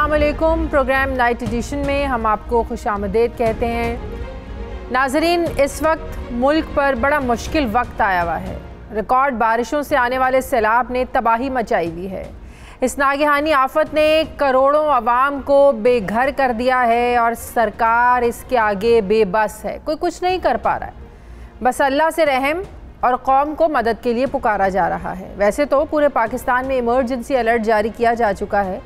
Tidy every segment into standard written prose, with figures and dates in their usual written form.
अस्सलाम वालेकुम। Programme night addition में हम आपको खुशामदीद कहते हैं। नाजरीन, इस वक्त मुल्क पर बड़ा मुश्किल वक्त आया हुआ है। रिकॉर्ड बारिशों से आने वाले सैलाब ने तबाही मचाई हुई है। इस नागहानी आफत ने करोड़ों अवाम को बेघर कर दिया है और सरकार इसके आगे बेबस है, कोई कुछ नहीं कर पा रहा है। बस अल्लाह से रहम और कौम को मदद के लिए पुकारा जा रहा है। वैसे तो पूरे पाकिस्तान में इमरजेंसी अलर्ट जारी किया जा चुका है,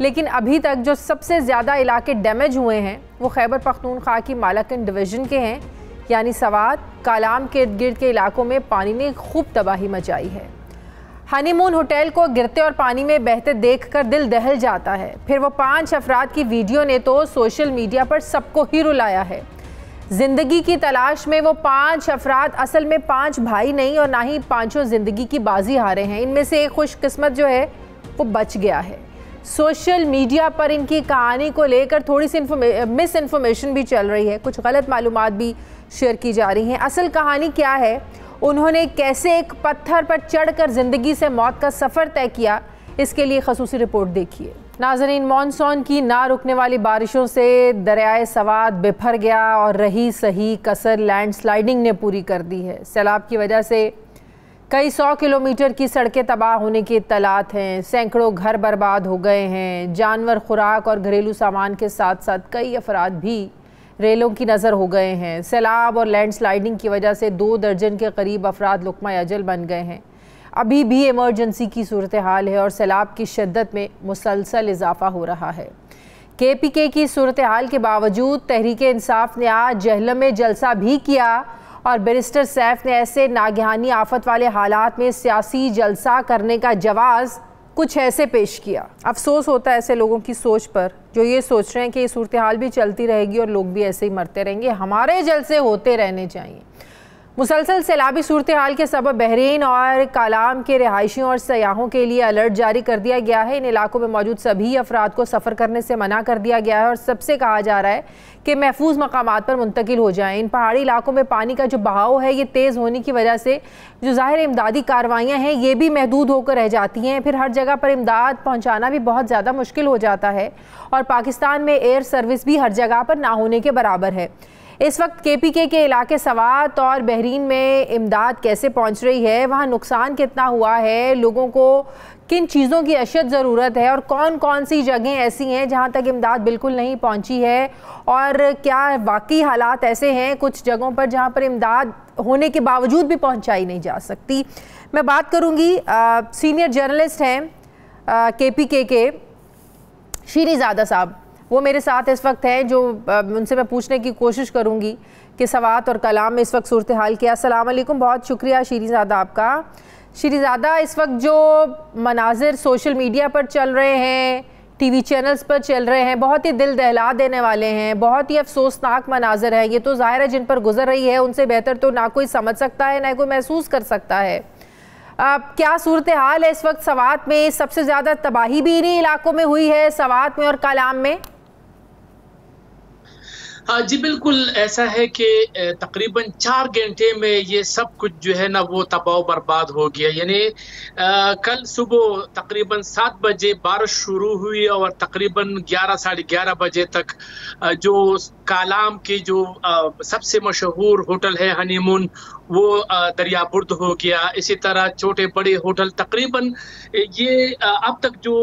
लेकिन अभी तक जो सबसे ज़्यादा इलाके डैमेज हुए हैं वो खैबर पख्तूनख्वा की मालाकन डिवीज़न के हैं, यानी सवात कालाम के इर्द गिर्द के इलाकों में पानी ने खूब तबाही मचाई है। हनीमून होटल को गिरते और पानी में बहते देखकर दिल दहल जाता है। फिर वो 5 अफराद की वीडियो ने तो सोशल मीडिया पर सबको ही रुलाया है। ज़िंदगी की तलाश में वो 5 अफराद असल में 5 भाई नहीं और ना ही पाँचों ज़िंदगी की बाजी हारे हैं। इनमें से एक खुशकिस्मत जो है वो बच गया है। सोशल मीडिया पर इनकी कहानी को लेकर थोड़ी सी मिस इन्फॉर्मेशन भी चल रही है, कुछ गलत मालूमात भी शेयर की जा रही हैं। असल कहानी क्या है, उन्होंने कैसे एक पत्थर पर चढ़कर ज़िंदगी से मौत का सफ़र तय किया, इसके लिए खसूसी रिपोर्ट देखिए। नाज़रीन, मॉनसून की ना रुकने वाली बारिशों से दरियाए सवात बिफर गया और रही सही कसर लैंडस्लाइडिंग ने पूरी कर दी है। सैलाब की वजह से कई 100 किलोमीटर की सड़कें तबाह होने की इत्तलात हैं। सैकड़ों घर बर्बाद हो गए हैं। जानवर, खुराक और घरेलू सामान के साथ साथ कई अफराद भी रेलों की नज़र हो गए हैं। सैलाब और लैंडस्लाइडिंग की वजह से 2 दर्जन के करीब अफराद लुक़मा अजल बन गए हैं। अभी भी इमरजेंसी की सूरत हाल है और सैलाब की शिद्दत में मुसलसल इजाफा हो रहा है। KPK की सूरत हाल के बावजूद तहरीक इंसाफ ने आज जहलम में जलसा भी किया और बैरिस्टर सैफ ने ऐसे नागहानी आफत वाले हालात में सियासी जलसा करने का जवाज़ कुछ ऐसे पेश किया। अफसोस होता है ऐसे लोगों की सोच पर जो ये सोच रहे हैं कि ये सूरत हाल भी चलती रहेगी और लोग भी ऐसे ही मरते रहेंगे, हमारे जलसे होते रहने चाहिए। मुसलसल सैलाबी सूरत हाल के सबब बहरीन और कालाम के रिहायशियों और सयाहों के लिए अलर्ट जारी कर दिया गया है। इन इलाकों में मौजूद सभी अफराद को सफ़र करने से मना कर दिया गया है और सबसे कहा जा रहा है कि महफूज मकामात पर मुंतकिल हो जाएं। इन पहाड़ी इलाकों में पानी का जो बहाव है ये तेज़ होने की वजह से जो ज़ाहिर इमदादी कार्रवाइयाँ हैं ये भी महदूद होकर रह जाती हैं। फिर हर जगह पर इमदाद पहुँचाना भी बहुत ज़्यादा मुश्किल हो जाता है और पाकिस्तान में एयर सर्विस भी हर जगह पर ना होने के बराबर है। इस वक्त KPK के इलाके सवात और बहरीन में इमदाद कैसे पहुंच रही है, वहाँ नुकसान कितना हुआ है, लोगों को किन चीज़ों की अशद ज़रूरत है और कौन कौन सी जगहें ऐसी हैं जहाँ तक इमदाद बिल्कुल नहीं पहुँची है और क्या वाकई हालात ऐसे हैं कुछ जगहों पर जहाँ पर इमदाद होने के बावजूद भी पहुँचाई नहीं जा सकती। मैं बात करूँगी सीनियर जर्नलिस्ट हैं KPK के शीरीज़ादा साहब, वो मेरे साथ इस वक्त हैं, जो उनसे मैं पूछने की कोशिश करूंगी कि सवात और कलाम में इस वक्त सूरत हाल क्या। अस्सलाम वालेकुम, बहुत शुक्रिया शीरीज़ादा आपका। शीरीज़ादा, इस वक्त जो मनाजिर सोशल मीडिया पर चल रहे हैं, TV चैनल्स पर चल रहे हैं, बहुत ही दिल दहला देने वाले हैं, बहुत ही अफसोसनाक मनाजिर हैं। ये तो ज़ाहिर है जिन पर गुजर रही है उनसे बेहतर तो ना कोई समझ सकता है ना कोई महसूस कर सकता है। क्या सूरत हाल है इस वक्त सवात में? सबसे ज़्यादा तबाही भी इन्हीं इलाकों में हुई है, सवात में और कलाम में। हाँ जी, बिल्कुल ऐसा है कि तकरीबन 4 घंटे में ये सब कुछ जो है ना वो तबाह बर्बाद हो गया। यानी कल सुबह तकरीबन 7 बजे बारिश शुरू हुई और तकरीबन 11 साढ़े 11 बजे तक जो कालाम के जो सबसे मशहूर होटल है हनीमून वो दरियाबुर्द हो गया। इसी तरह छोटे बड़े होटल तकरीबन ये अब तक जो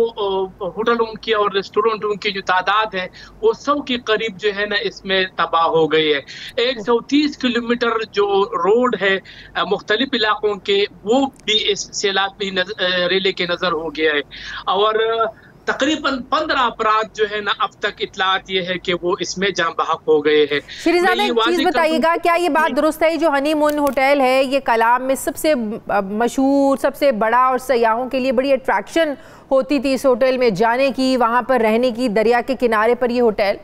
होटलों की और रेस्टोरेंटों की जो तादाद है वो 100 के करीब जो है ना इसमें तबाह हो गई है। 130 किलोमीटर जो रोड है मुख्तलिफ इलाकों के वो भी इस सैलाब में रेले के नजर हो गया है और तकरीबन 15 अपराध जो है ना अब तक इतलात ये है कि वो इसमें जान बहक हो गए हैं। शीरीज़ादा, एक चीज़ बताइएगा, क्या ये बात दुरुस्त है जो हनीमून होटल है ये कलाम में सबसे मशहूर, सबसे बड़ा और सयाहों के लिए बड़ी अट्रैक्शन होती थी इस होटल में जाने की, वहाँ पर रहने की, दरिया के किनारे पर ये होटल,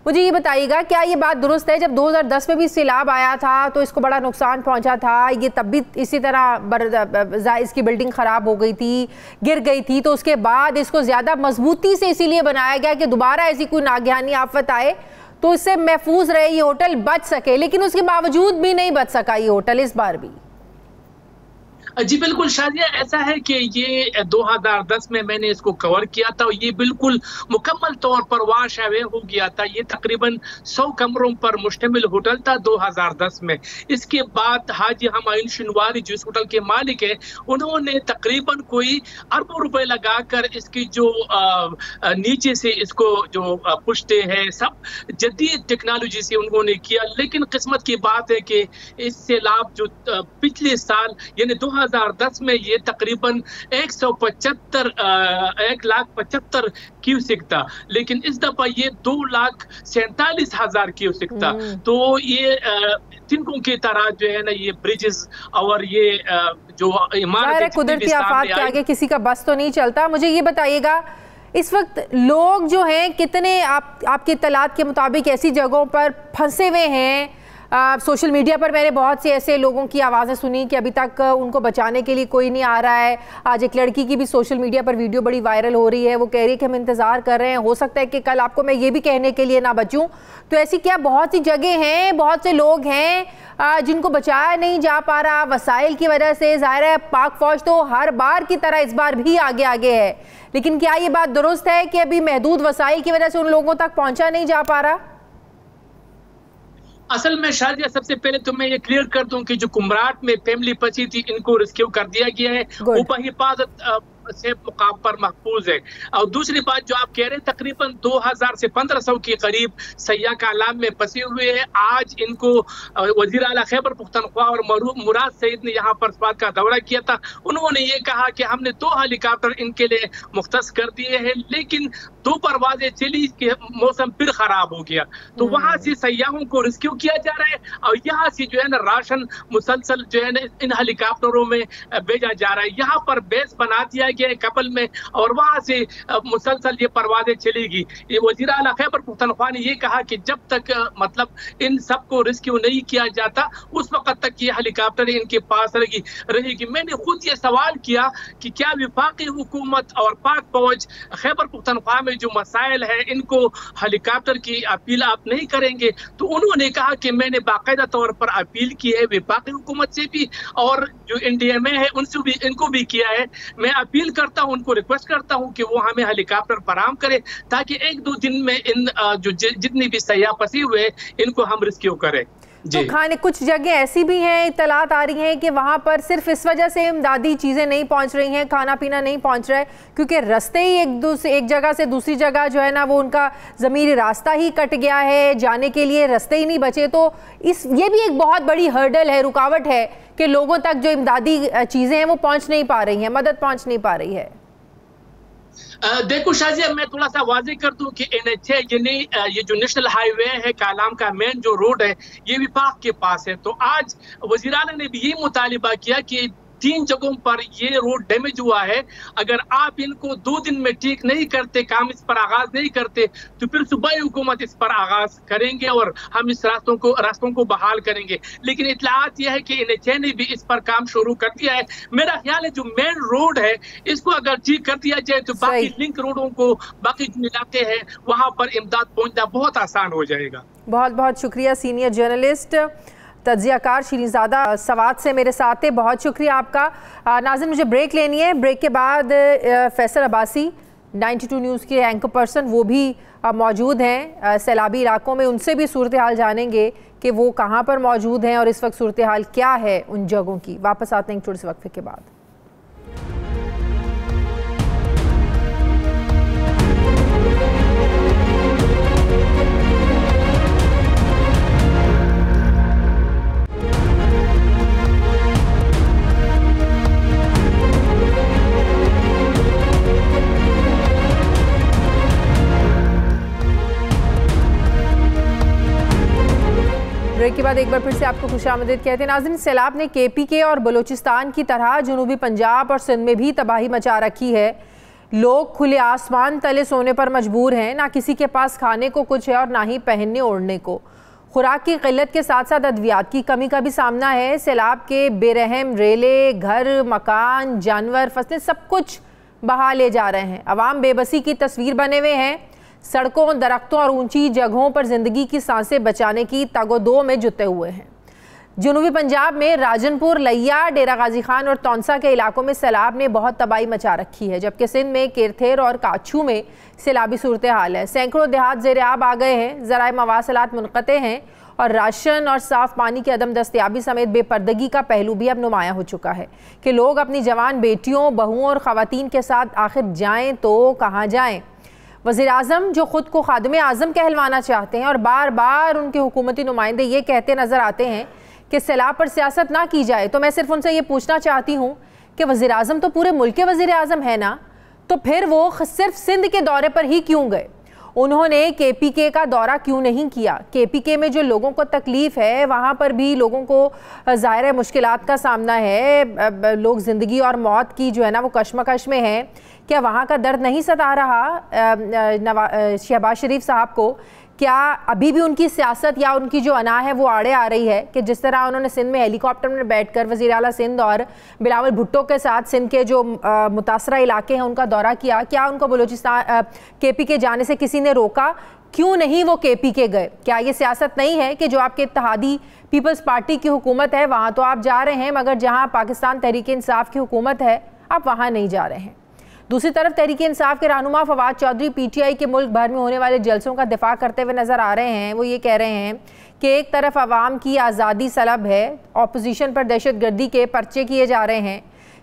मुझे ये बताइएगा क्या ये बात दुरुस्त है? जब 2010 में भी सैलाब आया था तो इसको बड़ा नुकसान पहुंचा था, ये तब भी इसी तरह इसकी बिल्डिंग ख़राब हो गई थी, गिर गई थी, तो उसके बाद इसको ज़्यादा मजबूती से इसीलिए बनाया गया कि दोबारा ऐसी कोई नागहानी आफत आए तो इससे महफूज रहे, ये होटल बच सके। लेकिन उसके बावजूद भी नहीं बच सका ये होटल इस बार भी। जी बिल्कुल शाजिया, ऐसा है कि ये 2010 में मैंने इसको कवर किया था और ये बिल्कुल मुकम्मल तौर पर वॉश अवे हो गया था। ये तकरीबन 100 कमरों पर मुश्तमिल होटल था 2010 में। इसके बाद हाजी हमायूं शिनवारी जो इस होटल के मालिक है, उन्होंने तकरीबन कोई अरबों रुपए लगाकर इसकी जो नीचे से इसको जो पुश्ते हैं सब जदीद टेक्नोलॉजी से उन्होंने किया। लेकिन किस्मत की बात है कि इस सैलाब जो पिछले साल यानी 2010 में ये तकरीबन 1,75,000 क्यूसिक था, लेकिन इस दफा ये 2,47,000 क्यूसिक था। तो ये तिनकों की तरह जो है ना ये ब्रिजेस और ये जो इमारत कुदरती आफात के आगे किसी का बस तो नहीं चलता। मुझे ये बताइएगा, इस वक्त लोग जो हैं कितने आपके इत्तलात के मुताबिक ऐसी जगहों पर फंसे हुए हैं? सोशल मीडिया पर मैंने बहुत से ऐसे लोगों की आवाज़ें सुनी कि अभी तक उनको बचाने के लिए कोई नहीं आ रहा है। आज एक लड़की की भी सोशल मीडिया पर वीडियो बड़ी वायरल हो रही है, वो कह रही है कि हम इंतज़ार कर रहे हैं, हो सकता है कि कल आपको मैं ये भी कहने के लिए ना बचूं। तो ऐसी क्या बहुत सी जगह हैं, बहुत से लोग हैं जिनको बचाया नहीं जा पा रहा वसाइल की वजह से। ज़ाहिर है पाक फौज तो हर बार की तरह इस बार भी आगे आगे है, लेकिन क्या ये बात दुरुस्त है कि अभी महदूद वसाइल की वजह से उन लोगों तक पहुँचा नहीं जा पा रहा? असल में शाजिया, सबसे पहले तो मैं ये क्लियर कर दूं कि जो कुमराट में फैमिली फंसी थी इनको रेस्क्यू कर दिया गया है, वो बहिफाजत से मुकाम पर महफूज है। और दूसरी बात जो आप कह रहे हैं, तकरीबन 2000 से 1500 के करीब सैयाह कालाम में फंसे हुए हैं। आज इनको वजीर आला खैबर पुख्तनख्वा और मुराद सईद ने यहाँ पर स्वात का दौरा किया था। उन्होंने ये कहा कि हमने 2 हेलीकॉप्टर इनके लिए मुख्तस कर दिए हैं, लेकिन 2 परवाजें चली कि मौसम फिर खराब हो गया, तो वहां से सयाहों को रेस्क्यू किया जा रहा है और यहाँ से जो है ना राशन मुसलसल जो है ना इन हेलीकॉप्टरों में भेजा जा रहा है। यहाँ पर बेस बना दिया गया है कबल में और वहां से मुसलसल ये परवाजें चलेगी। ये वजीर आला खैबर पुख्तनख्वा ने ये कहा कि जब तक मतलब इन सबको रेस्क्यू नहीं किया जाता उस वक्त तक ये हेलीकॉप्टर इनके पास रहेगी। मैंने खुद ये सवाल किया कि क्या विफाकी हुकूमत और पाक फौज खैबर पुख्तनख्वा में जो मसाइल है इनको हेलीकॉप्टर की अपील आप नहीं करेंगे? तो उन्होंने कहा कि मैंने बाकायदा तौर पर अपील की है विफाकी हुकूमत से भी और जो NDMA है उनसे भी, इनको भी किया है। मैं अपील करता हूं, उनको रिक्वेस्ट करता हूं कि वो हमें हेलीकॉप्टर फराहम करे ताकि 1-2 दिन में इन जो जितनी भी सयाह फंसी हुए इनको हम रेस्क्यू करें। तो खाने कुछ जगह ऐसी भी हैं, इत्तलात आ रही हैं कि वहाँ पर सिर्फ इस वजह से इमदादी चीज़ें नहीं पहुँच रही हैं, खाना पीना नहीं पहुँच रहा है क्योंकि रास्ते ही एक जगह से दूसरी जगह जो है ना वो उनका ज़मीनी रास्ता ही कट गया है, जाने के लिए रास्ते ही नहीं बचे। तो ये भी एक बहुत बड़ी हर्डल है, रुकावट है कि लोगों तक जो इमदादी चीज़ें हैं वो पहुँच नहीं पा रही हैं, मदद पहुँच नहीं पा रही है। देखो शाजिया, मैं थोड़ा सा वाज़ेह कर दूं कि NH यानी ये जो नेशनल हाईवे है कालाम का मेन जो रोड है ये विभाग के पास है। तो आज वज़ीर आला ने भी ये मुतालिबा किया कि 3 जगहों पर ये रोड डैमेज हुआ है, अगर आप इनको 2 दिन में ठीक नहीं करते, काम इस पर आगाज नहीं करते तो फिर सुबह हुकूमत इस पर आगाज करेंगे और हम इस रास्तों को बहाल करेंगे। लेकिन इत्तलात यह है कि NHA ने भी इस पर काम शुरू कर दिया है। मेरा ख्याल है जो मेन रोड है इसको अगर ठीक कर दिया जाए तो बाकी लिंक रोडों को, बाकी जो इलाके हैं वहां पर इमदाद पहुंचना बहुत आसान हो जाएगा। बहुत बहुत शुक्रिया सीनियर जर्नलिस्ट तज्जियाकार शिरीनज़ादा सवात से मेरे साथ थे, बहुत शुक्रिया आपका। नाज़रीन मुझे ब्रेक लेनी है, ब्रेक के बाद फैसल अब्बासी 92 न्यूज़ के एंकर पर्सन वो भी मौजूद हैं सैलाबी इलाकों में, उनसे भी सूरत हाल जानेंगे कि वो कहाँ पर मौजूद हैं और इस वक्त सूरत हाल क्या है उन जगहों की। वापस आते हैं थोड़े से वक्फे के बाद। ब्रेक के बाद एक बार फिर से आपको खुशामदीद कहते हैं। नाज़रीन, सैलाब ने KPK और बलूचिस्तान की तरह जनूबी पंजाब और सिंध में भी तबाही मचा रखी है। लोग खुले आसमान तले सोने पर मजबूर हैं, ना किसी के पास खाने को कुछ है और ना ही पहनने ओढ़ने को। खुराक की किल्लत के साथ साथ अद्वियात की कमी का भी सामना है। सैलाब के बेरहम रेले, घर, मकान, जानवर, फसलें सब कुछ बहा ले जा रहे हैं। अवाम बेबसी की तस्वीर बने हुए हैं, सड़कों, दरख्तों और ऊंची जगहों पर जिंदगी की सांसें बचाने की तगोदो में जुटे हुए हैं। जनूबी पंजाब में राजनपुर, लैया, डेरा गाजी खान और तौंसा के इलाकों में सैलाब ने बहुत तबाही मचा रखी है, जबकि सिंध में केरथेर और काछू में सैलाबी सूरत हाल है। सैकड़ों देहात ज़ेर-ए-आब आ गए हैं, ज़राए मवासलात मुनक़ते हैं और राशन और साफ़ पानी की अदम दस्तयाबी समेत बेपर्दगी का पहलू भी अब नुमायां हो चुका है कि लोग अपनी जवान बेटियों, बहुओं और ख़वातीन के साथ आखिर जाएँ तो कहाँ जाएँ। वज़ीर-ए-आज़म जो ख़ुद को खादिम आज़म कहलवाना चाहते हैं और बार बार उनके हुकूमती नुमाइंदे ये कहते नज़र आते हैं कि सैलाब पर सियासत ना की जाए, तो मैं सिर्फ उनसे ये पूछना चाहती हूँ कि वज़ीर-ए-आज़म तो पूरे मुल्क के वज़ीर-ए-आज़म है ना, तो फिर वो सिर्फ सिंध के दौरे पर ही क्यों गए? उन्होंने KPK का दौरा क्यों नहीं किया? KPK में जो लोगों को तकलीफ़ है वहाँ पर भी लोगों को ज़ाहिर है मुश्किलात का सामना है, लोग ज़िंदगी और मौत की जो है ना वो कशमकश में हैं। क्या वहाँ का दर्द नहीं सता रहा शहबाज शरीफ साहब को? क्या अभी भी उनकी सियासत या उनकी जो अना है वो आड़े आ रही है कि जिस तरह उन्होंने सिंध में हेलीकॉप्टर में बैठकर वज़ीर आला सिंध और बिलावल भुट्टो के साथ सिंध के जो मुतासरा इलाके हैं उनका दौरा किया, क्या उनको बलूचिस्तान KPK जाने से किसी ने रोका? क्यों नहीं वो KPK गए? क्या ये सियासत नहीं है कि जो आपके इत्तेहादी पीपल्स पार्टी की हुकूमत है वहाँ तो आप जा रहे हैं, मगर जहाँ पाकिस्तान तहरीक-ए-इंसाफ की हुकूमत है आप वहाँ नहीं जा रहे हैं? दूसरी तरफ तहरीक-ए-इंसाफ के रहनुमा फवाद चौधरी PTI के मुल्क भर में होने वाले जलसों का दिफा करते हुए नज़र आ रहे हैं। वो ये कह रहे हैं कि एक तरफ आवाम की आज़ादी सलब है, अपोजिशन पर दहशतगर्दी के पर्चे किए जा रहे हैं,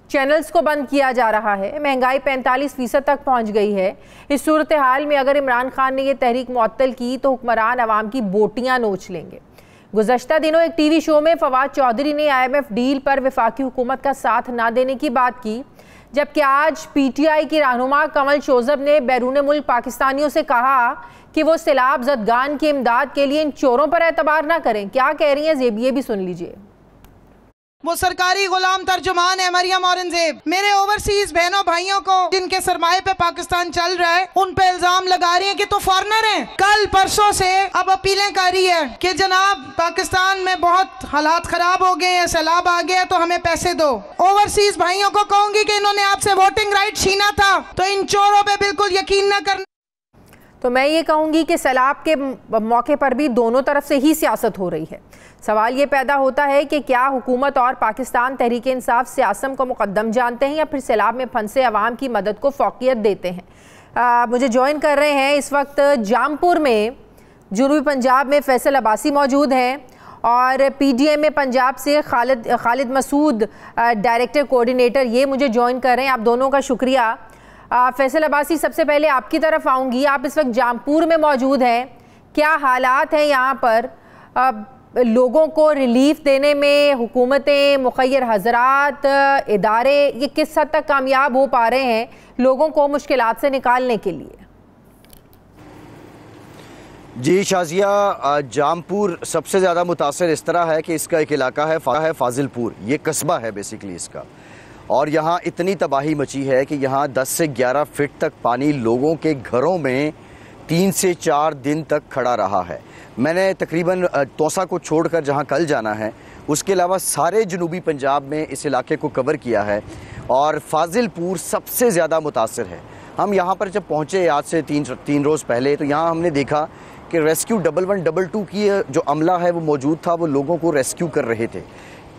चैनल्स को बंद किया जा रहा है, महंगाई 45% तक पहुँच गई है। इस सूरत हाल में अगर इमरान खान ने यह तहरीक मुअत्तल की तो हुक्मरान आवाम की बोटियाँ नोच लेंगे। गुज़श्ता दिनों एक TV शो में फवाद चौधरी ने IMF डील पर वफाकी हुकूमत का साथ ना देने की बात की, जबकि आज PTI की रहनुमा कमल शोजब ने बैरून मुल्क पाकिस्तानियों से कहा कि वो सैलाब ज़दगान की इमदाद के लिए इन चोरों पर एतबार ना करें। क्या कह रही हैं ये भी सुन लीजिए। वो सरकारी गुलाम तर्जुमान है मरियम औरंगजेब। मेरे ओवरसीज बहनों भाइयों को जिनके सरमाए पे पाकिस्तान चल रहा है उन पे इल्जाम लगा रही है कि तो फॉरनर हैं। कल परसों से अब अपीलें कर रही है कि जनाब पाकिस्तान में बहुत हालात खराब हो गए हैं, सैलाब आ गया तो हमें पैसे दो। ओवरसीज भाइयों को कहूंगी कि इन्होंने आपसे वोटिंग राइट छीना था तो इन चोरों पे बिल्कुल यकीन न करना। तो मैं ये कहूँगी कि सैलाब के मौके पर भी दोनों तरफ से ही सियासत हो रही है। सवाल ये पैदा होता है कि क्या हुकूमत और पाकिस्तान तहरीक-ए-इंसाफ सियासत को मुकद्दम जानते हैं या फिर सैलाब में फंसे अवाम की मदद को फ़ौक़ियत देते हैं। मुझे ज्वाइन कर रहे हैं इस वक्त जामपुर में जनूबी पंजाब में फैसल अब्बासी मौजूद हैं और PDM पंजाब से खालिद मसूद डायरेक्टर कोऑर्डिनेटर ये मुझे ज्वाइन कर रहे हैं। आप दोनों का शुक्रिया। फैसल अब्बासी, सबसे पहले आपकी तरफ आऊँगी। आप इस वक्त जामपुर में मौजूद हैं, क्या हालात हैं यहाँ पर? लोगों को रिलीफ देने में हुकूमतें, मुखय्यर हजरात, इदारे ये किस हद तक कामयाब हो पा रहे हैं लोगों को मुश्किलात से निकालने के लिए? जी शाजिया, जामपुर सबसे ज़्यादा मुतासर इस तरह है कि इसका एक इलाका है फाजिलपुर, ये कस्बा है बेसिकली इसका, और यहाँ इतनी तबाही मची है कि यहाँ 10 से 11 फीट तक पानी लोगों के घरों में 3 से 4 दिन तक खड़ा रहा है। मैंने तकरीबन तौसा को छोड़कर जहाँ कल जाना है उसके अलावा सारे जनूबी पंजाब में इस इलाके को कवर किया है और फाजिलपुर सबसे ज़्यादा मुतासर है। हम यहाँ पर जब पहुँचे आज से तीन रोज़ पहले तो यहाँ हमने देखा कि रेस्क्यू 1112 की जो अमला है वो मौजूद था, वो लोगों को रेस्क्यू कर रहे थे।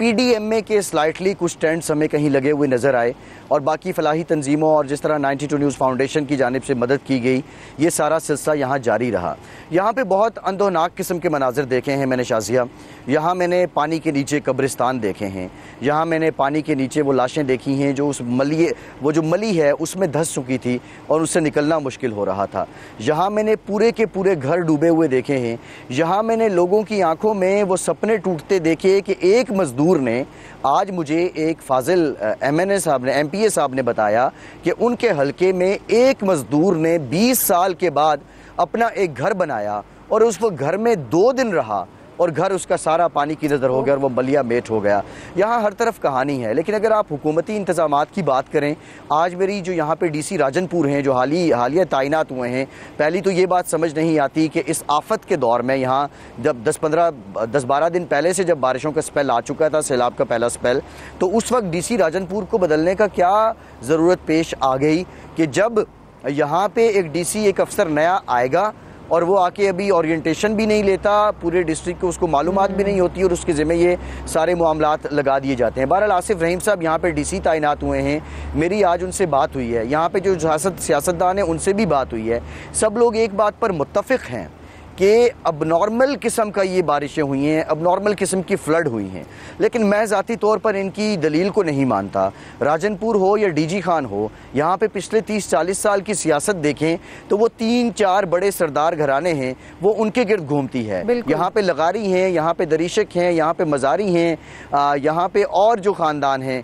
PDMA के स्लाइटली कुछ टेंट्स हमें कहीं लगे हुए नज़र आए और बाकी फलाही तंजीमों और जिस तरह 92 न्यूज़ फाउंडेशन की जानिब से मदद की गई, ये सारा सिलसिला यहाँ जारी रहा। यहाँ पे बहुत अंदोनाक किस्म के मनाजिर देखे हैं मैंने शाजिया। यहाँ मैंने पानी के नीचे कब्रिस्तान देखे हैं, यहाँ मैंने पानी के नीचे वो लाशें देखी हैं जो उस मली है उसमें धंस चुकी थी और उससे निकलना मुश्किल हो रहा था। यहाँ मैंने पूरे के पूरे घर डूबे हुए देखे हैं। यहाँ मैंने लोगों की आंखों में वो सपने टूटते देखे कि एक मजदूर ने, आज मुझे एक फाजिल MNA साहब ने, MPA साहब ने बताया कि उनके हलके में एक मजदूर ने 20 साल के बाद अपना एक घर बनाया और उस वो घर में 2 दिन रहा और घर उसका सारा पानी की नज़र हो गया और वो बलिया मेट हो गया। यहाँ हर तरफ कहानी है। लेकिन अगर आप हुकूमती इंतज़ामात की बात करें, आज मेरी जो यहाँ पे DC राजनपुर हैं जो हालिया तैनात हुए हैं, पहली तो ये बात समझ नहीं आती कि इस आफत के दौर में यहाँ जब 10-12 दिन पहले से जब बारिशों का स्पेल आ चुका था, सैलाब का पहला स्पेल, तो उस वक्त DC राजनपुर को बदलने का क्या ज़रूरत पेश आ गई कि जब यहाँ पे एक DC एक अफसर नया आएगा और वो आके अभी ओरिएंटेशन भी नहीं लेता पूरे डिस्ट्रिक्ट को, उसको मालूमात भी नहीं होती और उसके ज़िम्मे ये सारे मामलात लगा दिए जाते हैं। बहरहाल आसिफ रहीम साहब यहाँ पे DC तैनात हुए हैं, मेरी आज उनसे बात हुई है, यहाँ पे जो सियासतदान हैं उनसे भी बात हुई है। सब लोग एक बात पर मुत्तफ़िक़ हैं कि अब नॉर्मल किस्म का ये बारिशें हुई हैं, अब नॉर्मल किस्म की फ्लड हुई हैं, लेकिन मैं ज़ाती तौर पर इनकी दलील को नहीं मानता। राजनपुर हो या DG खान हो, यहाँ पे पिछले 30-40 साल की सियासत देखें तो वो 3-4 बड़े सरदार घराने हैं, वो उनके गिर्द घूमती है। यहाँ पे लगारी हैं, यहाँ पे दरीशक हैं, यहाँ पे मज़ारी हैं, यहाँ पे और जो ख़ानदान हैं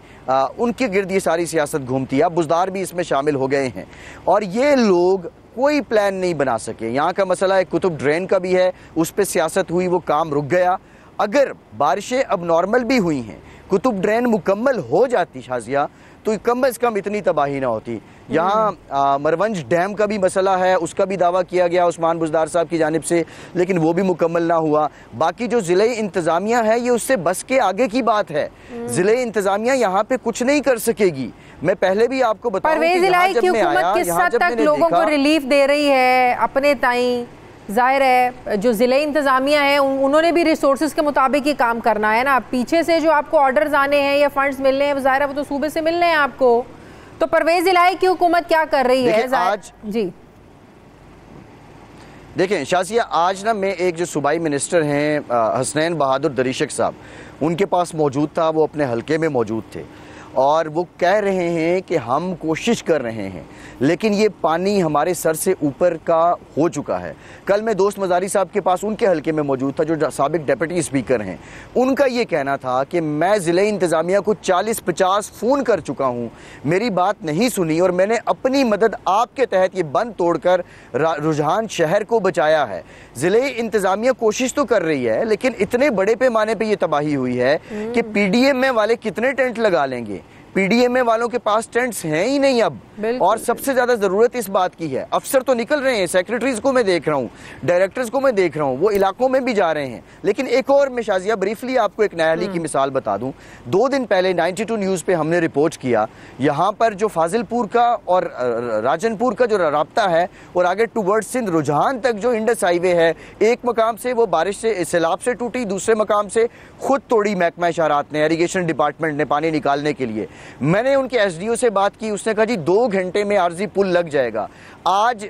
उनके गिर्द ये सारी सियासत घूमती है। अब बुज़दार भी इसमें शामिल हो गए हैं और ये लोग कोई प्लान नहीं बना सके। यहाँ का मसला एक कुतुब ड्रेन का भी है, उस पर सियासत हुई, वो काम रुक गया। अगर बारिशें अब नॉर्मल भी हुई हैं, कुतुब ड्रेन मुकम्मल हो जाती शाजिया, तो कम से कम इतनी तबाही ना होती। यहाँ मरवंज डैम का भी मसला है, उसका भी दावा किया गया उस्मान बुज़दार साहब की जानिब से, लेकिन वो भी मुकम्मल ना हुआ। बाकी जो ज़िले इंतज़ामिया है ये उससे बस के आगे की बात है। ज़िले इंतज़ामिया यहाँ पे कुछ नहीं कर सकेगी। मैं पहले भी आपको बताऊं कि परवेज़ इलाही की हुकूमत किस हद तक लोगों को रिलीफ दे रही है अपने ताईं, जाहिर है जो ज़िले इंतज़ामिया है उन्होंने भी रिसोर्सेज के मुताबिक ही काम करना है ना। पीछे से जो आपको ऑर्डर्स आने हैं या फंड्स मिलने हैं, जाहिर है वो तो सूबे से मिलने हैं आपको। तो परवेज़ इलाही की हुकूमत क्या कर रही है आज? जी देखें शाजिया, आज ना मैं एक जो सूबाई मिनिस्टर हैं हसनैन बहादुर दरीशक साहब, उनके पास मौजूद था, वो अपने हलके में मौजूद थे और वो कह रहे हैं कि हम कोशिश कर रहे हैं, लेकिन ये पानी हमारे सर से ऊपर का हो चुका है। कल मैं दोस्त मज़ारी साहब के पास उनके हलके में मौजूद था, जो साबिक डिप्टी स्पीकर हैं। उनका ये कहना था कि मैं ज़िले इंतज़ामिया को 40-50 फ़ोन कर चुका हूँ, मेरी बात नहीं सुनी और मैंने अपनी मदद आपके तहत ये बंद तोड़कर रुझान शहर को बचाया है। ज़िले इंतज़ामिया कोशिश तो कर रही है, लेकिन इतने बड़े पैमाने पर यह तबाही हुई है कि PDMA वाले कितने टेंट लगा लेंगे। PDMA वालों के पास टेंट्स हैं ही नहीं अब, और सबसे ज्यादा जरूरत इस बात की है। अफसर तो निकल रहे हैं, सेक्रेटरीज को मैं देख रहा हूँ, डायरेक्टर्स को मैं देख रहा हूँ, वो इलाकों में भी जा रहे हैं। लेकिन एक और मैं शाजिया ब्रीफली आपको एक नयाली की मिसाल बता दूं। 2 दिन पहले 92 न्यूज पे हमने रिपोर्ट किया, यहाँ पर जो फाजिलपुर का और राजनपुर का जो राब्ता है और आगे टूवर्ड्स सिंध रुझान तक जो इंडस हाईवे है, एक मकाम से वो बारिश से सैलाब से टूटी, दूसरे मकाम से खुद तोड़ी महकमा इशारात ने, इरिगेशन डिपार्टमेंट ने पानी निकालने के लिए। मैंने उनके SDO से बात की, उसने कहा जी 2 घंटे में आर्जी पुल लग जाएगा। आज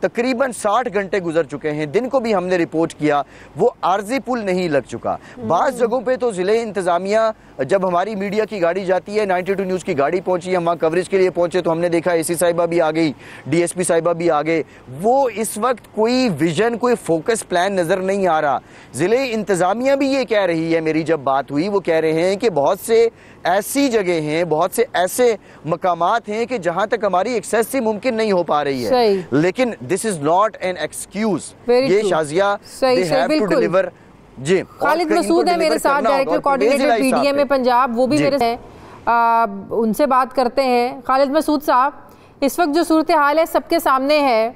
तकरीबन 60 घंटे गुजर चुके हैं, दिन को भी हमने रिपोर्ट किया, वो आर्जी पुल नहीं लग चुका। बाज़ जगहों पे तो ज़िले इंतज़ामिया, जब हमारी मीडिया की गाड़ी जाती है, 92 न्यूज़ की गाड़ी पहुंची, हम वहाँ कवरेज के लिए पहुंचे तो हमने देखा AC साहिबा भी आ गई, DSP साहिबा भी आ गए। वो इस वक्त कोई विजन, कोई फोकस प्लान नज़र नहीं आ रहा। ज़िले इंतज़ामिया भी ये कह रही है, मेरी जब बात हुई वो कह रहे हैं कि बहुत से ऐसी जगह हैं, बहुत से ऐसे मकामात हैं कि जहां तक हमारी एक्सेस से मुमकिन नहीं हो पा रही है। लेकिन this is not an excuse. ये Shazia they have to deliver. जी, खालिद मसूद है मेरे साथ, डायरेक्टर कोऑर्डिनेटर PDMA पंजाब, वो भी मेरे हैं, उनसे बात करते हैं। खालिद मसूद साहब, इस वक्त जो सूरत हाल है सबके सामने है,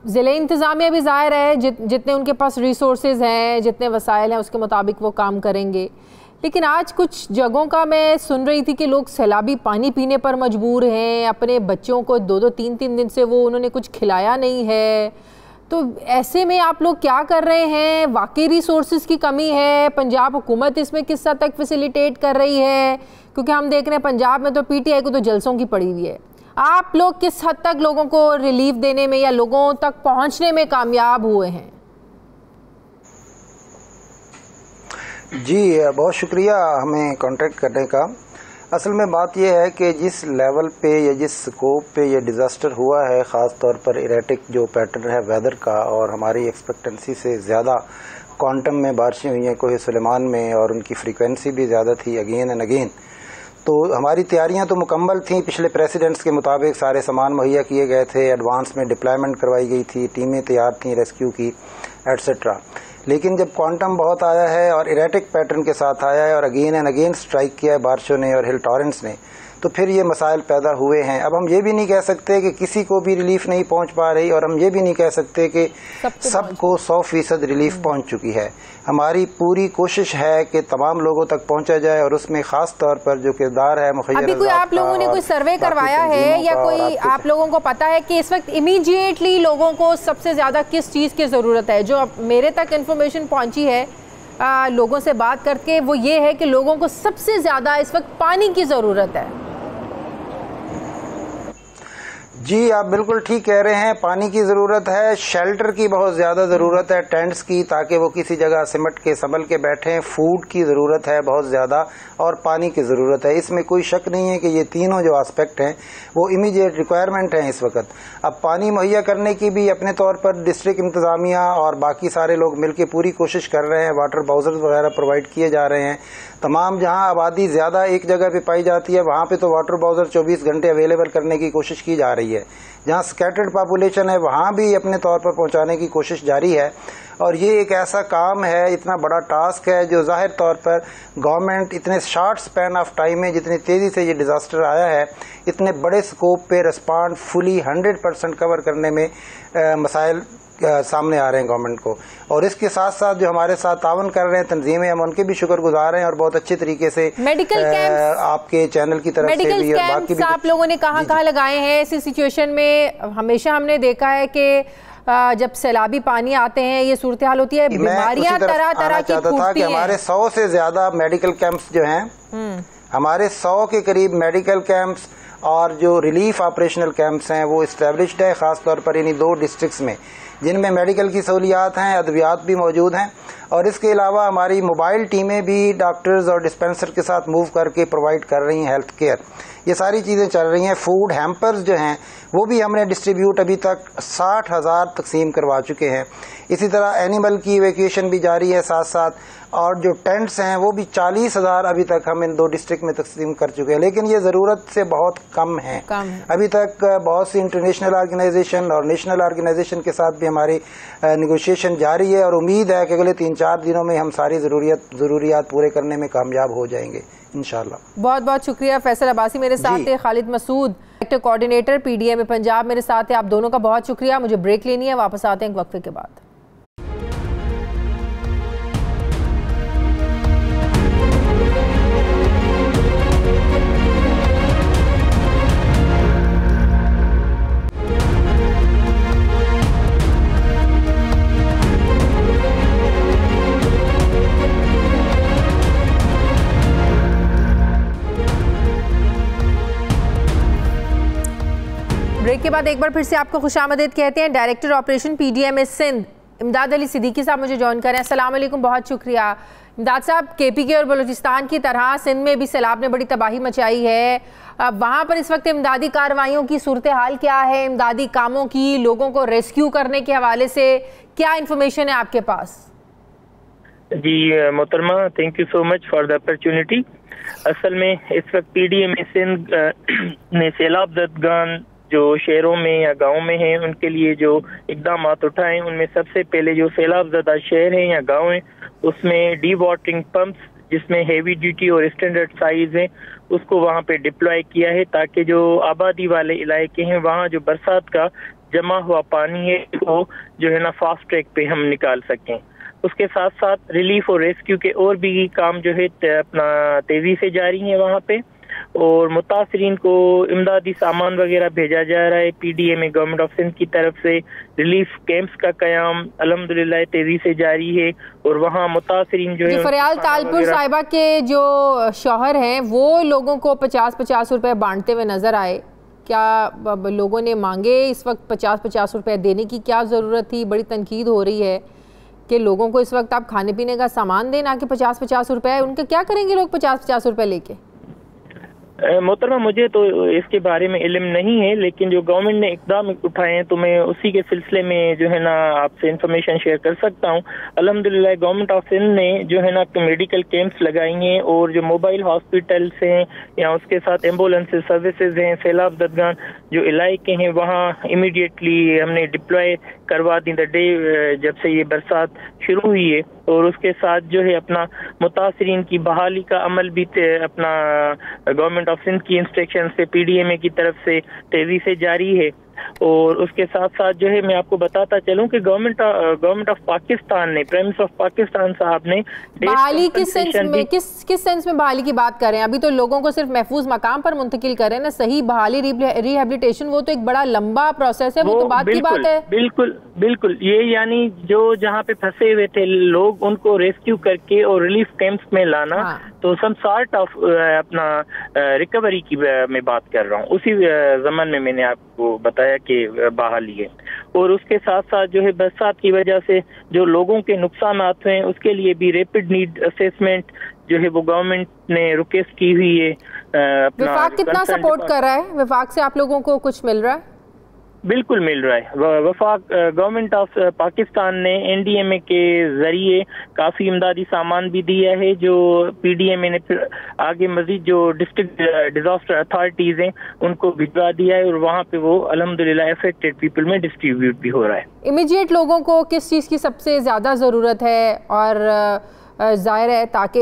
ज़िले इंतज़ामिया भी ज़ाहिर है जितने उनके पास रिसोर्सेज हैं, जितने वसाइल हैं, उसके मुताबिक वो काम करेंगे। लेकिन आज कुछ जगहों का मैं सुन रही थी कि लोग सैलाबी पानी पीने पर मजबूर हैं, अपने बच्चों को 2-2, 3-3 दिन से वो उन्होंने कुछ खिलाया नहीं है। तो ऐसे में आप लोग क्या कर रहे हैं? वाकई रिसोर्सेज की कमी है? पंजाब हुकूमत इसमें किस हद तक फैसिलिटेट कर रही है? क्योंकि हम देख रहे हैं पंजाब में तो PTI को तो जलसों की पड़ी हुई है। आप लोग किस हद तक लोगों को रिलीफ देने में या लोगों तक पहुँचने में कामयाब हुए हैं? जी बहुत शुक्रिया हमें कांटेक्ट करने का। असल में बात यह है कि जिस लेवल पे या जिस स्कोप पे ये डिज़ास्टर हुआ है, ख़ास तौर पर इरेटिक जो पैटर्न है वेदर का, और हमारी एक्सपेक्टेंसी से ज़्यादा क्वांटम में बारिशें हुई हैं कोहे सुलेमान में, और उनकी फ्रीक्वेंसी भी ज़्यादा थी अगेन एंड अगेन। तो हमारी तैयारियां तो मुकम्मल थीं, पिछले प्रेसिडेंट्स के मुताबिक सारे सामान मुहैया किए गए थे, एडवांस में डिप्लॉयमेंट करवाई गई थी, टीमें तैयार थीं रेस्क्यू की एटसेट्रा। लेकिन जब क्वांटम बहुत आया है और इरेटिक पैटर्न के साथ आया है और अगेन एंड अगेन स्ट्राइक किया है बारिशों ने और हिल टॉरेंट्स ने, तो फिर ये मसाइल पैदा हुए हैं। अब हम ये भी नहीं कह सकते कि किसी को भी रिलीफ नहीं पहुंच पा रही, और हम ये भी नहीं कह सकते कि सबको 100% रिलीफ पहुंच चुकी है। हमारी पूरी कोशिश है कि तमाम लोगों तक पहुंचा जाए, और उसमें खास तौर पर जो किरदार है अभी कोई आप लोगों ने कोई सर्वे करवाया है या कोई आप लोगों को पता है कि इस वक्त इमीडिएटली लोगों को सबसे ज्यादा किस चीज की जरूरत है? जो मेरे तक इन्फॉर्मेशन पहुंची है लोगों से बात करके, वो ये है कि लोगों को सबसे ज्यादा इस वक्त पानी की जरूरत है। जी, आप बिल्कुल ठीक कह रहे हैं, पानी की ज़रूरत है, शेल्टर की बहुत ज़्यादा ज़रूरत है, टेंट्स की, ताकि वो किसी जगह सिमट के संभल के बैठें, फूड की ज़रूरत है बहुत ज़्यादा, और पानी की ज़रूरत है। इसमें कोई शक नहीं है कि ये तीनों जो एस्पेक्ट हैं वो इमीडिएट रिक्वायरमेंट हैं इस वक्त। अब पानी मुहैया करने की भी अपने तौर पर डिस्ट्रिक्ट इंतज़ामिया और बाकी सारे लोग मिलकर पूरी कोशिश कर रहे हैं। वाटर बाउजर्स वगैरह प्रोवाइड किए जा रहे हैं। तमाम जहां आबादी ज़्यादा एक जगह पे पाई जाती है वहां पे तो वाटर बाउजर 24 घंटे अवेलेबल करने की कोशिश की जा रही है। जहां स्कैटर्ड पॉपुलेशन है वहां भी अपने तौर पर पहुंचाने की कोशिश जारी है। और ये एक ऐसा काम है, इतना बड़ा टास्क है, जो जाहिर तौर पर गवर्नमेंट इतने शॉर्ट स्पैन ऑफ टाइम में, जितनी तेज़ी से ये डिज़ास्टर आया है, इतने बड़े स्कोप पे रिस्पॉन्ड फुली 100% कवर करने में मसाइल सामने आ रहे हैं गवर्नमेंट को। और इसके साथ साथ जो हमारे साथ तावन कर रहे हैं तंजीमें, हम उनके भी शुक्रगुजार हैं, और बहुत अच्छे तरीके से मेडिकल कैंप्स आपके चैनल की तरफ से भी और बाकी भी आप लोगों ने कहाँ लगाए हैं? ऐसी सिचुएशन में हमेशा हमने देखा है कि जब सैलाबी पानी आते हैं ये सूरत हाल होती है, बीमारियां तरह तरह की फूटती हैं। कि हमारे 100 से ज्यादा मेडिकल कैंप्स जो हैं, हमारे 100 के करीब मेडिकल कैंप्स और जो रिलीफ ऑपरेशनल कैंप्स हैं वो इस्टेब्लिश्ड है, खास तौर पर इन्हीं 2 डिस्ट्रिक्ट्स में, जिनमें मेडिकल की सहूलियात हैं, अद्वियात भी मौजूद हैं। और इसके अलावा हमारी मोबाइल टीमें भी डॉक्टर्स और डिस्पेंसर के साथ मूव करके प्रोवाइड कर रही हैं हेल्थ केयर। ये सारी चीज़ें चल रही हैं। फूड हैम्पर्स जो हैं वो भी हमने डिस्ट्रीब्यूट अभी तक 60,000 तकसीम करवा चुके हैं। इसी तरह एनिमल की इवैक्यूएशन भी जारी है साथ साथ, और जो टेंट्स हैं वो भी 40,000 अभी तक हम इन 2 डिस्ट्रिक्ट में तकसीम कर चुके हैं। लेकिन ये ज़रूरत से बहुत कम है। अभी तक बहुत सी इंटरनेशनल ऑर्गेनाइजेशन और नेशनल ऑर्गेनाइजेशन के साथ भी हमारी निगोशिएशन जारी है, और उम्मीद है कि अगले 3-4 दिनों में हम सारी ज़रूरियात पूरे करने में कामयाब हो जाएंगे इंशाल्लाह। बहुत बहुत शुक्रिया। फैसल अब्बासी मेरे साथ थे, Khalid Masood sector coordinator PDM Punjab मेरे साथ है। आप दोनों का बहुत शुक्रिया। मुझे ब्रेक लेनी है, वापस आते हैं एक वक्फे के बाद। ब्रेक के बाद एक बार फिर से आपको खुशामदीद कहते हैं। डायरेक्टर ऑपरेशन PDM सिंध इमदाद अली सिद्दीकी साहब मुझे ज्वाइन करें। अस्सलाम वालेकुम, बहुत शुक्रिया। इमदाद साहब, KPK और बलूचिस्तान की तरह सिंध में भी सैलाब ने बड़ी तबाही मचाई है। वहाँ पर इस वक्त इमदादी कार्रवाइयों की सूरत हाल क्या है? इमदादी कामों की, लोगों को रेस्क्यू करने के हवाले से क्या इंफॉर्मेशन है आपके पास? जी मोहतरमा, thank you so much for the opportunity. असल में इस वक्त PDM सिंध ने सैलाब ज़दगान जो शहरों में या गाँव में हैं उनके लिए जो इकदाम उठाए, उनमें सबसे पहले जो सैलाब ज़दा शहर हैं या गाँव हैं उसमें डी वाटरिंग पम्प्स, जिसमें हेवी ड्यूटी और स्टैंडर्ड साइज है, उसको वहाँ पे डिप्लॉय किया है, ताकि जो आबादी वाले इलाके हैं वहाँ जो बरसात का जमा हुआ पानी है वो जो है ना फास्ट ट्रैक पे हम निकाल सकें। उसके साथ साथ रिलीफ और रेस्क्यू के और भी काम जो है अपना तेज़ी से जारी है वहाँ पे, और मुतासरीन को इमदादी सामान वगैरह भेजा जा रहा है। PDM गवर्नमेंट ऑफ सिंध की तरफ से रिलीफ कैंप्स का कयाम अल्हम्दुलिल्लाह तेजी से जारी है, और वहाँ मुतासरीन जो है फरियाल तालपुर साहिबा के जो शौहर हैं वो लोगों को 50-50 रुपए बांटते हुए नजर आए। क्या लोगों ने मांगे इस वक्त 50-50 रुपए देने की क्या ज़रूरत थी? बड़ी तनकीद हो रही है कि लोगों को इस वक्त आप खाने पीने का सामान दें ना कि 50-50 रुपए। उनके क्या करेंगे लोग 50-50 रुपए लेके? मोहतरमा, मुझे तो इसके बारे में इल्म नहीं है, लेकिन जो गवर्नमेंट ने इकदाम उठाए हैं तो मैं उसी के सिलसिले में जो है ना आपसे इंफॉर्मेशन शेयर कर सकता हूँ। अल्हम्दुलिल्लाह गवर्नमेंट ऑफ सिंध ने जो है ना मेडिकल कैंप्स लगाई हैं, और जो मोबाइल हॉस्पिटल्स हैं या उसके साथ एम्बुलेंस सर्विसेज हैं, सैलाब ज़दगान जो इलाके हैं वहाँ इमीडिएटली हमने डिप्लॉय करवा दी द डे जब से ये बरसात शुरू हुई है। और उसके साथ जो है अपना मुतासरीन की बहाली का अमल भी अपना गवर्नमेंट ऑफ सिंध की इंस्ट्रक्शन से PDMA की तरफ से तेजी से जारी है। और उसके साथ साथ जो है मैं आपको बताता चलूं कि गवर्नमेंट ऑफ पाकिस्तान ने, प्राइम मिनिस्टर ऑफ पाकिस्तान साहब ने बहाली किस सेंस में बहाली की बात कर रहे हैं? अभी तो लोगों को सिर्फ महफूज मकाम पर मुंतकिल कर रहे हैं ना, सही बहाली रिहेबिलिटेशन वो तो एक बड़ा लंबा प्रोसेस है, वो तो बात की बात है। बिल्कुल बिल्कुल, ये यानी जो जहाँ पे फंसे हुए थे लोग उनको रेस्क्यू करके और रिलीफ कैंप्स में लाना, तो सम सॉर्ट ऑफ अपना रिकवरी की मैं बात कर रहा हूँ। उसी जमान में मैंने आपको बताया कि बहाली है। और उसके साथ साथ जो है बरसात की वजह से जो लोगों के नुकसान हुए हैं उसके लिए भी रैपिड नीड असेसमेंट जो है वो गवर्नमेंट ने रिक्वेस्ट की हुई है। विफाक कितना सपोर्ट कर रहा है? विफाक से आप लोगों को कुछ मिल रहा है? बिल्कुल मिल रहा है। वफाक गवर्नमेंट ऑफ पाकिस्तान ने NDMA के जरिए काफ़ी इमदादी सामान भी दिया है, जो PDMA ने फिर आगे मजीद जो डिस्ट्रिक्ट डिजास्टर अथॉरिटीज़ हैं उनको भिजवा दिया है और वहाँ पे वो अल्हम्दुलिल्लाह अफेक्टेड पीपल में डिस्ट्रीब्यूट भी हो रहा है। इमीडिएट लोगों को किस चीज़ की सबसे ज़्यादा ज़रूरत है? और ज़ाहिर है ताकि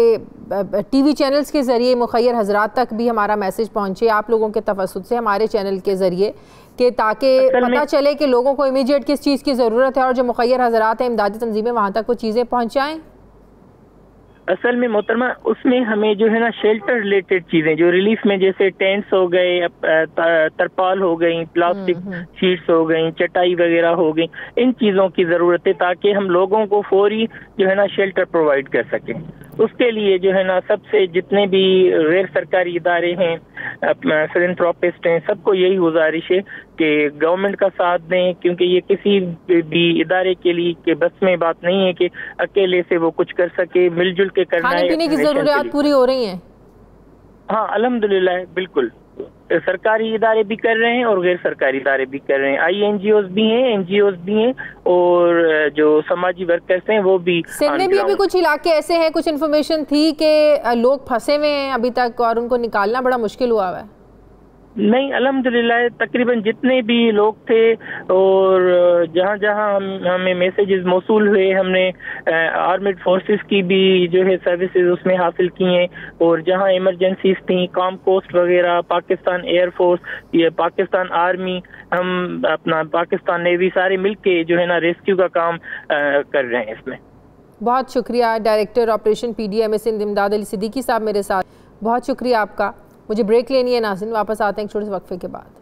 TV चैनल्स के ज़रिए मुखय्यर हजरात तक भी हमारा मैसेज पहुँचे, आप लोगों के तवस्सुत से हमारे चैनल के ज़रिए, कि ताकि पता चले कि लोगों को इमीडिएट किस चीज़ की ज़रूरत है और जो मुखय्यर हजरात हैं इमदादी तंजीमें वहाँ तक वो चीज़ें पहुँचाएँ। असल में मोहतरमा उसमें हमें जो है ना शेल्टर रिलेटेड चीज़ें जो रिलीफ में, जैसे टेंट्स हो गए, तरपाल हो गई, प्लास्टिक शीट्स हो गई, चटाई वगैरह हो गई, इन चीज़ों की ज़रूरत है ताकि हम लोगों को फौरी जो है ना शेल्टर प्रोवाइड कर सकें। उसके लिए जो है ना सबसे जितने भी गैर सरकारी इदारे हैं, फिलैंथ्रोपिस्ट हैं, सबको यही गुजारिश है कि गवर्नमेंट का साथ दें, क्योंकि ये किसी भी इदारे के लिए के बस में बात नहीं है कि अकेले से वो कुछ कर सके, मिलजुल के करना है। खाने पीने की जरूरियात पूरी हो रही हैं? हाँ अल्हम्दुलिल्लाह, बिल्कुल सरकारी इदारे भी कर रहे हैं और गैर सरकारी इदारे भी कर रहे हैं। INGOs भी हैं, NGOs भी हैं और जो समाजी वर्कर्स हैं वो भी। सिंध में भी अभी कुछ इलाके ऐसे हैं, कुछ इन्फॉर्मेशन थी कि लोग फंसे हुए हैं अभी तक और उनको निकालना बड़ा मुश्किल हुआ है? नहीं, अल्हम्दुलिल्लाह तकरीबन जितने भी लोग थे और जहाँ जहाँ हमें मैसेजेस मौसूल हुए, हमने आर्मेड फोर्सेस की भी जो है सर्विसेज उसमें हासिल की हैं। और जहाँ इमरजेंसीज थी, कॉम कोस्ट वगैरह, पाकिस्तान एयरफोर्स, ये पाकिस्तान आर्मी, हम अपना पाकिस्तान नेवी, सारे मिलके जो है ना रेस्क्यू का काम कर रहे हैं इसमें। बहुत शुक्रिया डायरेक्टर ऑपरेशन PDMA सिंध इमदाद अली सिद्दीकी साहब मेरे साथ, बहुत शुक्रिया आपका। मुझे ब्रेक लेनी है नाज़रीन, वापस आते हैं एक छोटे से वक्फे के बाद।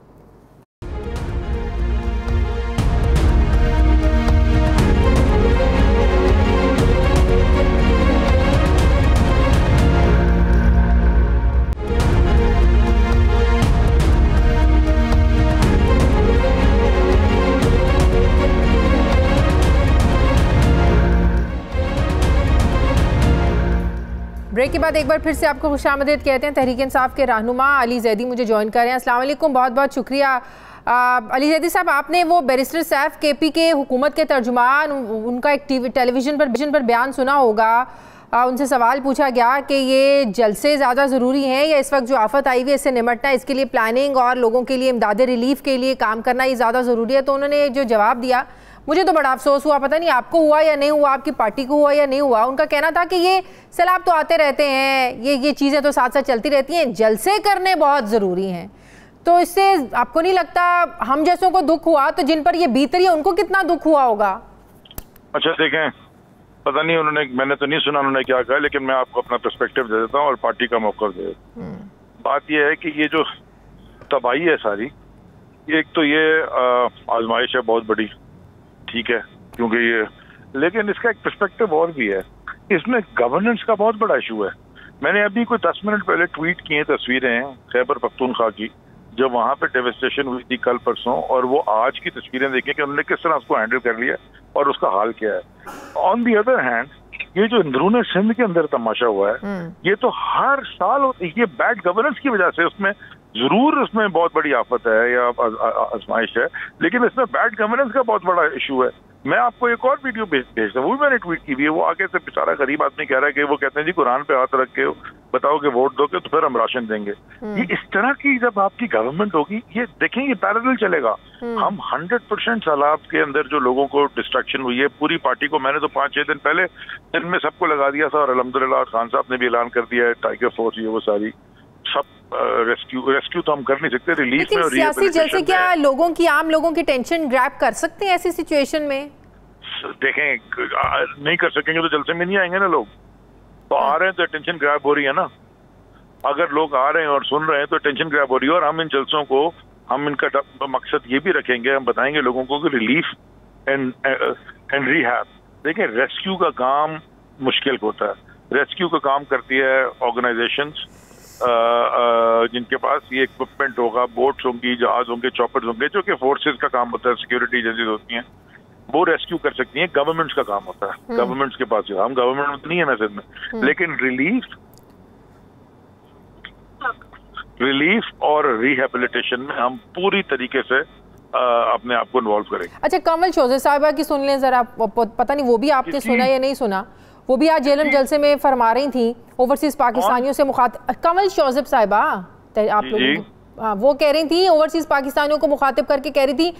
ब्रेक के बाद एक बार फिर से आपको खुशामदीद कहते हैं। तहरीक इंसाफ के रहनुमा अली जैदी मुझे ज्वाइन कर रहे हैं। अस्सलाम वालेकुम, बहुत बहुत शुक्रिया। अली जैदी साहब, आपने वो बैरिस्टर सैफ KP के हुकूमत के तर्जुमान, उनका एक टेलीविज़न पर बयान सुना होगा। उनसे सवाल पूछा गया कि ये जलसे ज़्यादा ज़रूरी हैं या इस वक्त जो आफत आई हुई है इससे निमटना, इसके लिए प्लानिंग और लोगों के लिए इमदाद रिलीफ के लिए काम करना ये ज़्यादा ज़रूरी है। तो उन्होंने जो जवाब दिया मुझे तो बड़ा अफसोस हुआ, पता नहीं आपको हुआ या नहीं हुआ, आपकी पार्टी को हुआ या नहीं हुआ। उनका कहना था कि ये सैलाब तो आते रहते हैं, ये चीज़ें तो साथ साथ चलती रहती हैं, जलसे करने बहुत ज़रूरी हैं। तो इससे आपको नहीं लगता हम जैसों को दुख हुआ तो जिन पर ये बीत रही है उनको कितना दुख हुआ होगा? अच्छा देखें, पता नहीं उन्होंने, मैंने तो नहीं सुना उन्होंने क्या कहा, लेकिन मैं आपको अपना पर्सपेक्टिव दे देता हूँ और पार्टी का मौका दे देता हूँ। बात यह है कि ये जो तबाही है सारी, एक तो ये आजमाइश है बहुत बड़ी, ठीक है, क्योंकि ये, लेकिन इसका एक पर्सपेक्टिव और भी है, इसमें गवर्नेंस का बहुत बड़ा इशू है। मैंने अभी कोई 10 मिनट पहले ट्वीट किए तस्वीरें खैबर पख्तूनख्वा की, जब वहाँ पे डेवस्टेशन हुई थी कल परसों, और वो आज की तस्वीरें देखें कि उन्होंने किस तरह उसको हैंडल कर लिया और उसका हाल क्या है। ऑन दी अदर हैंड, ये जो अंदरून सिंध के अंदर तमाशा हुआ है, ये तो हर साल होती है। ये बैड गवर्नेंस की वजह से, उसमें जरूर उसमें बहुत बड़ी आफत है या आजमाइश है, लेकिन इसमें बैड गवर्नेंस का बहुत बड़ा इशू है। मैं आपको एक और वीडियो भेजता हूँ, वो भी मैंने ट्वीट की हुई है। वो आगे से बेचारा गरीब आदमी कह रहा है कि वो कहते हैं जी कुरान पे हाथ रख के बताओ कि वोट दोगे तो फिर हम राशन देंगे। ये इस तरह की जब आपकी गवर्नमेंट होगी, ये देखें ये पैरेलल चलेगा। हम 100% सैलाब के अंदर जो लोगों को डिस्ट्रक्शन हुई है, पूरी पार्टी को मैंने तो 5-6 दिन पहले दिन में सबको लगा दिया था, और अल्हम्दुलिल्लाह खान साहब ने भी ऐलान कर दिया है, टाइगर फोर्स ये वो सारी सब रेस्क्यू तो हम कर नहीं सकते रिलीफ में। और सियासी जैसे क्या लोगों की, आम लोगों की टेंशन ग्रैब कर सकते हैं ऐसी सिचुएशन में? देखें नहीं कर सकेंगे तो जलसे में नहीं आएंगे ना लोग। तो आ रहे हैं तो टेंशन ग्रैब हो रही है ना। अगर लोग आ रहे हैं और सुन रहे हैं तो टेंशन ग्रैब हो रही है। और हम इन जलसों को, हम इनका मकसद ये भी रखेंगे, हम बताएंगे लोगों को कि रिलीफ एंड रिहैब। देखें रेस्क्यू का काम मुश्किल होता है। रेस्क्यू का काम करती है ऑर्गेनाइजेशंस जिनके पास ये इक्विपमेंट होगा, बोट्स होंगी, जहाज होंगे, चॉपर्स होंगे, जो कि फोर्सेस का काम होता है, सिक्योरिटी एजेंसीज होती हैं, वो रेस्क्यू कर सकती हैं। गवर्नमेंट्स का काम होता है, गवर्नमेंट्स के पास। हम गवर्नमेंट नहीं है ना सिर्फ में, लेकिन रिलीफ और रिहेबिलिटेशन में हम पूरी तरीके से अपने आप को इन्वॉल्व करेंगे। अच्छा, कमल चौधरी साहिबा की सुन लें जरा, पता नहीं वो भी आपने सुना या नहीं सुना। वो भी आज जेलम जलसे में फरमा रही थी ओवरसीज पाकिस्तानियों से मुखातिब, कमल चौधरी साहिबा आप लोग, हाँ, वो कह रही थी ओवरसीज पाकिस्तानियों को मुखातिब करके कह रही थी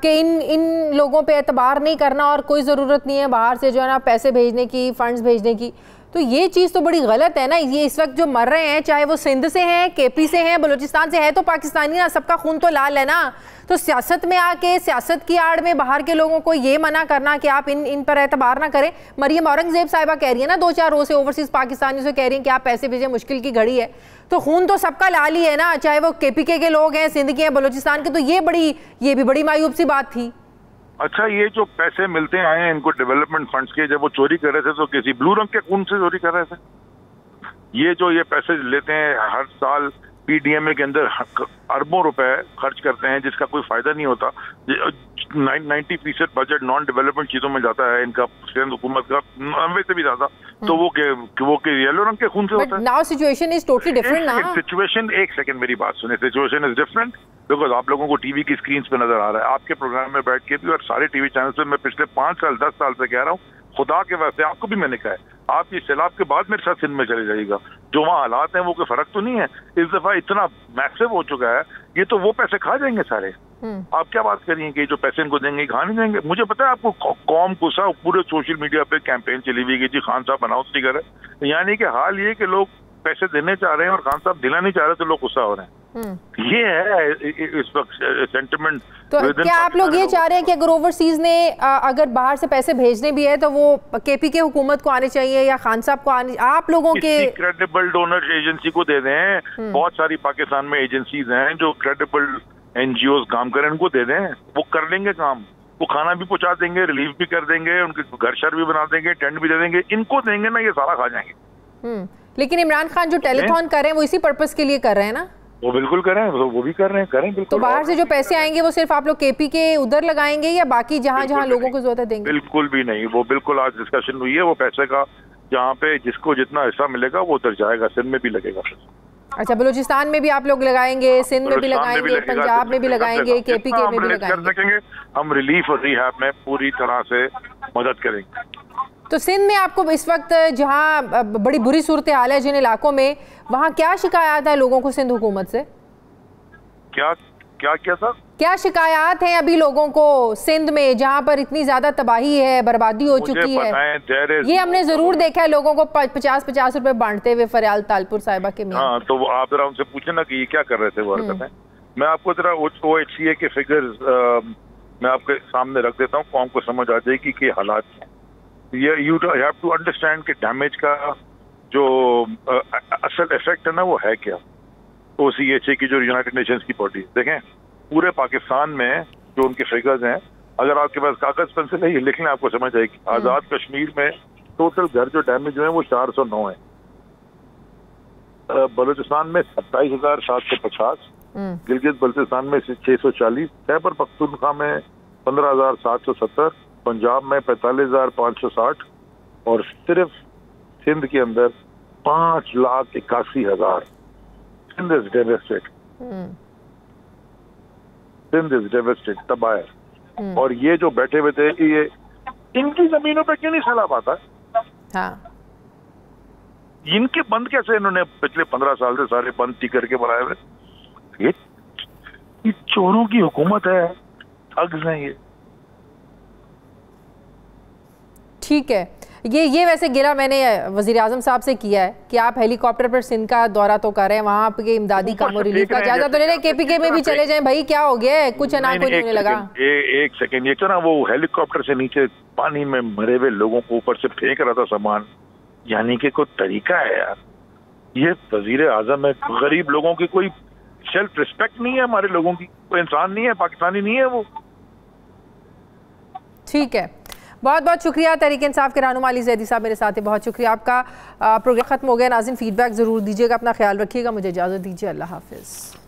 कि इन लोगों पे एतबार नहीं करना और कोई ज़रूरत नहीं है बाहर से जो है ना पैसे भेजने की, फंड्स भेजने की। तो ये चीज़ तो बड़ी गलत है ना। ये इस वक्त जो मर रहे हैं, चाहे वो सिंध से हैं, केपी से हैं, बलूचिस्तान से है, तो पाकिस्तानी ना, सबका खून तो लाल है ना। तो सियासत में आके, सियासत की आड़ में बाहर के लोगों को ये मना करना कि आप इन पर एतबार ना करें। मरियम औरंगजेब साहिबा कह रही है ना 2-4 रोज से ओवरसीज पाकिस्तानियों से कह रही हैं कि आप पैसे भेजें, मुश्किल की घड़ी है। तो खून तो सबका लाल ही है ना, चाहे वो केपीके के लोग हैं, सिंध के हैं, बलूचिस्तान के। तो ये भी बड़ी मायूब सी बात थी। अच्छा, ये जो पैसे मिलते आए हैं इनको डेवलपमेंट फंड्स के, जब वो चोरी कर रहे थे तो किसी ब्लू रंग के खून से चोरी कर रहे थे? ये जो ये पैसे लेते हैं हर साल पीडीएमए के अंदर अरबों रुपए खर्च करते हैं जिसका कोई फायदा नहीं होता। 90% बजट नॉन डेवलपमेंट चीजों में जाता है इनका, सिंध हुकूमत का 90 से भी ज्यादा। तो वो येलो रंग के खून से होता है। Now situation is totally different ना। सिचुएशन, एक सेकंड मेरी बात सुने, सिचुएशन इज डिफरेंट बिकॉज आप लोगों को टीवी की स्क्रीन पे नजर आ रहा है, आपके प्रोग्राम में बैठ के भी और सारे टीवी चैनल पे मैं पिछले 5 साल 10 साल से कह रहा हूँ, खुदा के वास्ते आपको भी मैंने कहा है, आप इस सैलाब के बाद मेरे साथ सिंध में चले जाइएगा। जो वहाँ हालात हैं वो कोई फर्क तो नहीं है। इस दफा इतना मैसिव हो चुका है, ये तो वो पैसे खा जाएंगे सारे। आप क्या बात करिए कि जो पैसे इनको देंगे खा नहीं देंगे? मुझे पता है आपको कौम गुस्सा, पूरे सोशल मीडिया पे कैंपेन चली हुई कि जी खान साहब अनाउंस नहीं कर रहे। यानी कि हाल ये कि लोग पैसे देने चाह रहे हैं और खान साहब दिला नहीं चाह रहे, तो लोग गुस्सा हो रहे हैं। ये है इस वक्त सेंटिमेंट। तो क्या आप लोग ये चाह रहे हैं कि अगर ओवरसीज ने अगर बाहर से पैसे भेजने भी है तो वो केपी के हुकूमत को आने चाहिए या खान साहब को आने, आप लोगों के क्रेडिबल डोनर एजेंसी को दे दें। बहुत सारी पाकिस्तान में एजेंसीज हैं जो क्रेडिबल एनजीओ काम करें, उनको दे दें, वो कर लेंगे काम। वो खाना भी पहुंचा देंगे, रिलीफ भी कर देंगे, उनके घर शर भी बना देंगे, टेंट भी दे देंगे। इनको देंगे ना, ये सारा खा जाएंगे। लेकिन इमरान खान जो टेलीथॉन कर रहे हैं वो इसी पर्पस के लिए कर रहे हैं ना? वो बिल्कुल करें, वो भी कर रहे हैं, करें बिल्कुल। तो बाहर से जो पैसे आएंगे वो सिर्फ आप लोग केपी के उधर लगाएंगे या बाकी जहाँ जहाँ लोगों को जरूरत है देंगे? बिल्कुल भी नहीं। वो बिल्कुल आज डिस्कशन हुई है, वो पैसे का जहाँ पे जिसको जितना हिस्सा मिलेगा वो उधर जाएगा। सिंध में भी लगेगा। अच्छा, बलूचिस्तान में भी आप लोग लगाएंगे, सिंध में भी लगाएंगे, पंजाब में भी लगाएंगे, केपी के में भी लगाएंगे। हम रिलीफ और रिहैब में पूरी तरह से मदद करेंगे। तो सिंध में आपको इस वक्त जहाँ बड़ी बुरी सूरत हाल है जिन इलाकों में, वहाँ क्या शिकायत है लोगों को सिंध हुकूमत से? क्या सर? क्या शिकायत है अभी लोगों को सिंध में जहाँ पर इतनी ज्यादा तबाही है, बर्बादी हो चुकी है? ये हमने जरूर देखा है लोगों को 50-50 रुपए बांटते हुए फरियाल तालपुर साहिबा के में। हाँ, तो आप जरा उनसे पूछे ना कि ये क्या कर रहे थे वो हरकतें। मैं आपको जरा OHCA के फिगर्स मैं आपके सामने रख देता हूँ, कौन को समझ आ जाएगी कि हालात ये यू हैव टू अंडरस्टैंड कि डैमेज का जो असल इफेक्ट है ना वो है क्या। OCHA की जो यूनाइटेड नेशंस की बॉडी, देखें पूरे पाकिस्तान में जो उनके फिगर्स हैं, अगर आपके पास कागज पेंसिल है ये लिख लें, आपको समझ आएगी। आजाद कश्मीर में टोटल घर जो डैमेज हुए हैं वो 409 है। बलूचिस्तान में 27,750, गिलगित बल्तिस्तान में 640, खैबर पख्तूनख्वा में 15,770, पंजाब में 45,560 और सिर्फ सिंध के अंदर 5,81,000। Sindh is devastated, Sindh is devastated, तबाह। और ये जो बैठे हुए थे, ये इनकी जमीनों पे क्यों नहीं सैलाब आता? हाँ। इनके बंद कैसे इन्होंने पिछले 15 साल से सारे बंद टी करके बनाए हुए? ये चोरों की हुकूमत है, ठग्स हैं ये। ठीक है, ये वैसे गिला मैंने वजीर आजम साहब से किया है कि आप हेलीकॉप्टर पर सिंध का दौरा तो कर रहे हैं, वहाँ आपके इमदादी काम और रिलीफ का जायजा तो ले रहे हैं, KPK में भी चले जाएं भाई, क्या हो गया है? कुछ अना को नहीं होने लगा। एक सेकंड, ये ना वो हेलीकॉप्टर से नीचे पानी में मरे हुए लोगों को ऊपर से फेंक रहा था सामान, यानी कि कोई तरीका है यार? ये वजीर आजम है, गरीब लोगों की कोई सेल्फ रिस्पेक्ट नहीं है, हमारे लोगों की कोई इंसान नहीं है, पाकिस्तानी नहीं है वो। ठीक है, बहुत बहुत शुक्रिया तहरीक इंसाफ के रहनुमा अली जैदी साहब मेरे साथ है, बहुत शुक्रिया आपका। प्रोग्राम खत्म हो गया नाज़रीन, फीडबैक ज़रूर दीजिएगा, अपना ख्याल रखिएगा, मुझे इजाज़त दीजिए, अल्लाह हाफिज़।